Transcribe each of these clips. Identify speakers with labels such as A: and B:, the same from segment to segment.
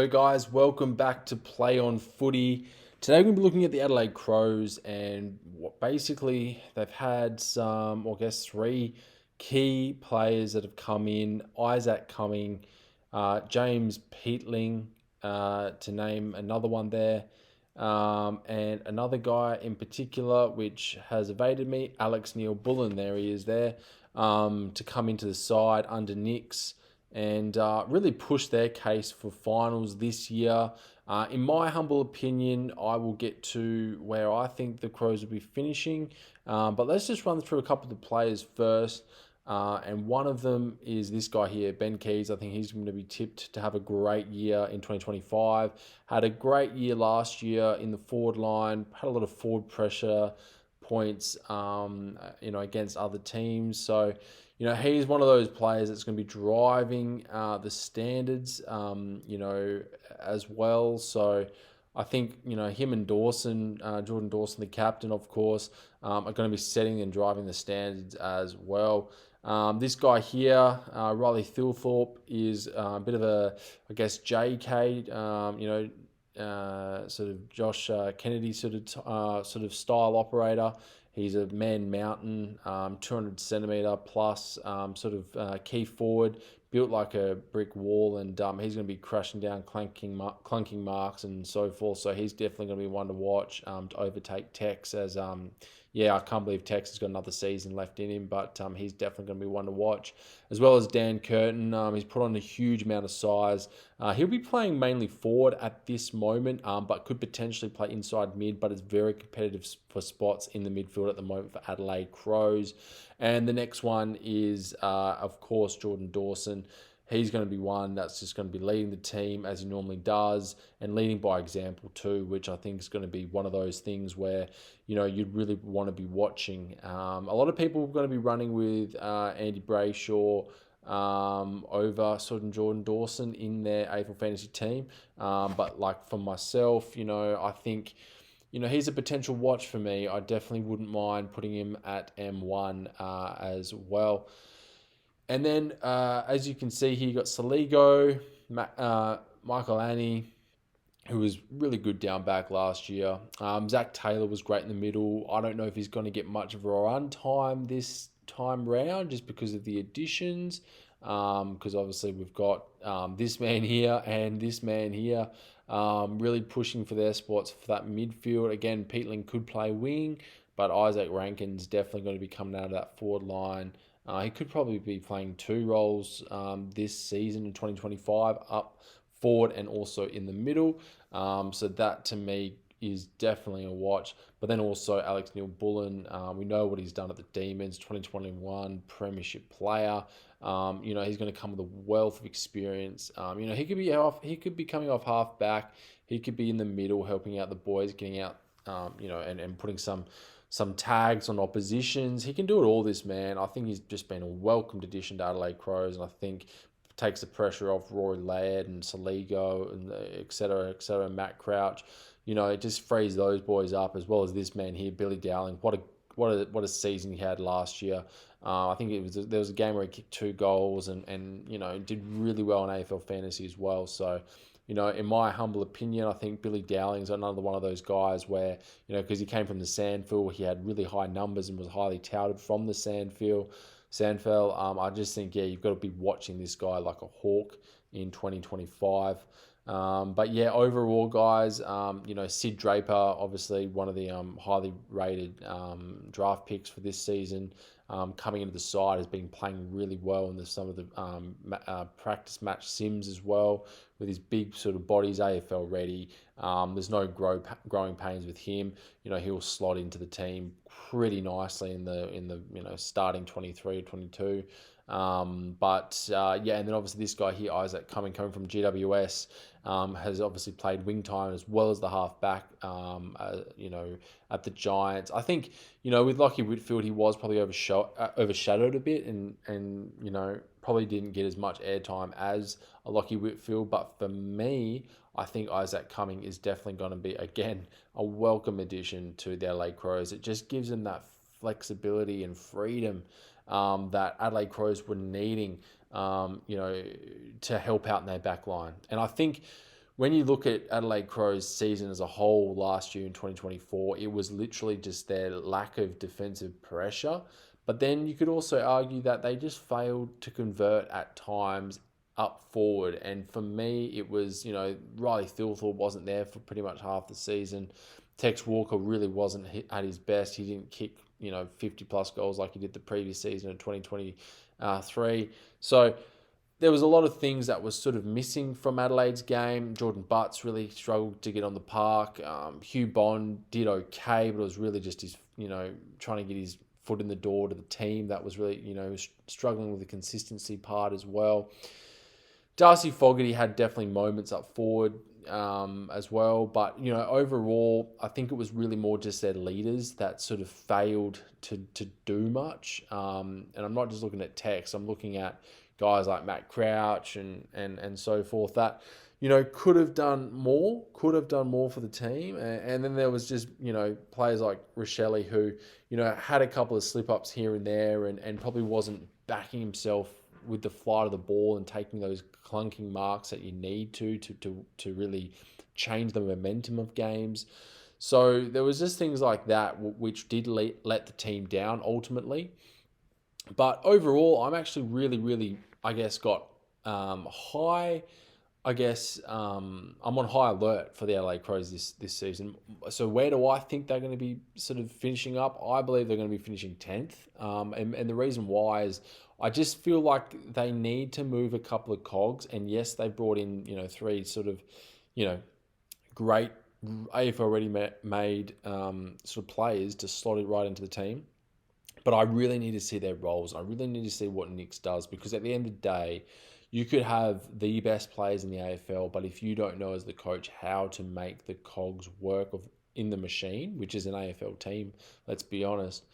A: So guys, welcome back to Play on Footy. Today we're going to be looking at the Adelaide Crows and what basically they've had three key players that have come in. Isaac Cumming, James Peatling, to name another one there, and another guy in particular which has evaded me, Alex Neil-Bullen. There he is there, to come into the side under Nix and really push their case for finals this year. In my humble opinion, I will get to where I think the Crows will be finishing. But let's just run through a couple of the players first. And one of them is this guy here, Ben Keys. I think he's going to be tipped to have a great year in 2025. Had a great year last year in the forward line, had a lot of forward pressure points, against other teams. So, he's one of those players that's going to be driving the standards, as well. So I think, him and Dawson, Jordan Dawson, the captain, of course, are going to be setting and driving the standards as well. This guy here, Riley Thilthorpe, is a bit of a, JK, sort of Josh Kennedy sort of style operator. He's a man mountain, 200 centimetre plus, key forward, built like a brick wall, and he's going to be crashing down, clunking marks and so forth. So he's definitely going to be one to watch, to overtake Tex as I can't believe Tex has got another season left in him, but he's definitely going to be one to watch. As well as Dan Curtin, he's put on a huge amount of size. He'll be playing mainly forward at this moment, but could potentially play inside mid, but it's very competitive for spots in the midfield at the moment for Adelaide Crows. And the next one is, of course, Jordan Dawson. He's going to be one that's just going to be leading the team as he normally does and leading by example too, which I think is going to be one of those things where, you'd really want to be watching. A lot of people are going to be running with Andy Brayshaw over sort of Jordan Dawson in their AFL fantasy team. But like for myself, I think, he's a potential watch for me. I definitely wouldn't mind putting him at M1 as well. And then, as you can see here, you got Saligo, Michael Annie, who was really good down back last year. Zach Taylor was great in the middle. I don't know if he's going to get much of a run time this time round just because of the additions. Because obviously we've got this man here and this man here really pushing for their spots for that midfield. Again, Peatling could play wing, but Isaac Rankin's definitely going to be coming out of that forward line. He could probably be playing two roles this season in 2025, up forward and also in the middle. So that to me is definitely a watch. But then also Alex Neil-Bullen, we know what he's done at the Demons, 2021 Premiership player. He's going to come with a wealth of experience. He could be coming off half back. He could be in the middle, helping out the boys, getting out, and putting some tags on oppositions. He can do it all, this man. I think he's just been a welcomed addition to Adelaide Crows, and I think takes the pressure off Rory Laird and Saligo and et cetera, Matt Crouch. It just frees those boys up, as well as this man here, Billy Dowling. What a season he had last year. I think there was a game where he kicked 2 goals and did really well in AFL fantasy as well. So, in my humble opinion, I think Billy Dowling's another one of those guys where, because he came from the Sandfield, he had really high numbers and was highly touted from the Sandfell. I just think, you've got to be watching this guy like a hawk in 2025. Overall, guys, Sid Draper, obviously one of the highly rated draft picks for this season, coming into the side, has been playing really well in some of the practice match sims as well, with his big sort of body. He's AFL ready. There's no growing pains with him. He'll slot into the team pretty nicely in the starting 23 or 22. And then obviously this guy here, Isaac coming from GWS, has obviously played wing time as well as the half back, at the Giants. I think, with Lockie Whitfield, he was probably overshadowed a bit and probably didn't get as much airtime as a Lockie Whitfield. But for me, I think Isaac Cumming is definitely going to be, again, a welcome addition to the Adelaide Crows. It just gives them that flexibility and freedom that Adelaide Crows were needing, to help out in their back line. And I think when you look at Adelaide Crows' season as a whole last year in 2024, it was literally just their lack of defensive pressure. But then you could also argue that they just failed to convert at times up forward. And for me, it was, Riley Thilthorpe wasn't there for pretty much half the season. Tex Walker really wasn't at his best. He didn't kick, 50 plus goals like he did the previous season in 2023. So there was a lot of things that was sort of missing from Adelaide's game. Jordan Butts really struggled to get on the park. Hugh Bond did okay, but it was really just his, trying to get his foot in the door to the team. That was really, struggling with the consistency part as well. Darcy Fogarty had definitely moments up forward as well. But, overall, I think it was really more just their leaders that sort of failed to do much. And I'm not just looking at Tex. I'm looking at guys like Matt Crouch and so forth that, could have done more for the team. And then there was just, players like Rochelle who, had a couple of slip-ups here and there and probably wasn't backing himself with the flight of the ball and taking those clunking marks that you need to really change the momentum of games. So there was just things like that which did let the team down ultimately. But overall, I'm actually really, really, got high. I'm on high alert for the LA Crows this season. So where do I think they're going to be sort of finishing up? I believe they're going to be finishing 10th. And the reason why is I just feel like they need to move a couple of cogs. And yes, they brought in, three sort of, great AFL ready-made sort of players to slot it right into the team. But I really need to see their roles. I really need to see what Nix does, because at the end of the day, you could have the best players in the AFL, but if you don't know as the coach how to make the cogs work in the machine, which is an AFL team, let's be honest,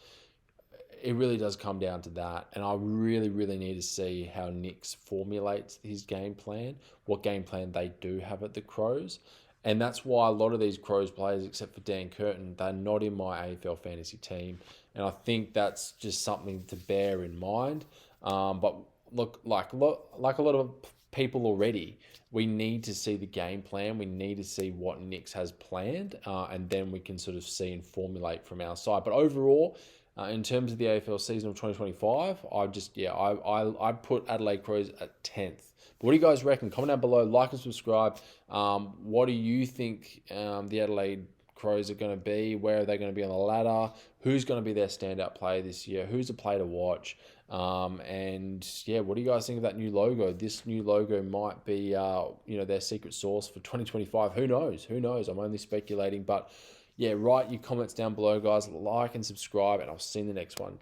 A: it really does come down to that. And I really, really need to see how Nix formulates his game plan, what game plan they do have at the Crows. And that's why a lot of these Crows players, except for Dan Curtin, they're not in my AFL fantasy team. And I think that's just something to bear in mind. But look, like a lot of people already, we need to see the game plan. We need to see what Nix has planned, and then we can sort of see and formulate from our side. But overall, in terms of the AFL season of 2025, I put Adelaide Crows at 10th. But what do you guys reckon? Comment down below, like and subscribe. What do you think the Adelaide Crows are going to be? Where are they going to be on the ladder? Who's going to be their standout player this year? Who's a player to watch? And yeah, what do you guys think of that new logo? This new logo might be, their secret sauce for 2025. Who knows? I'm only speculating, but yeah, write your comments down below, guys. Like and subscribe, and I'll see you in the next one.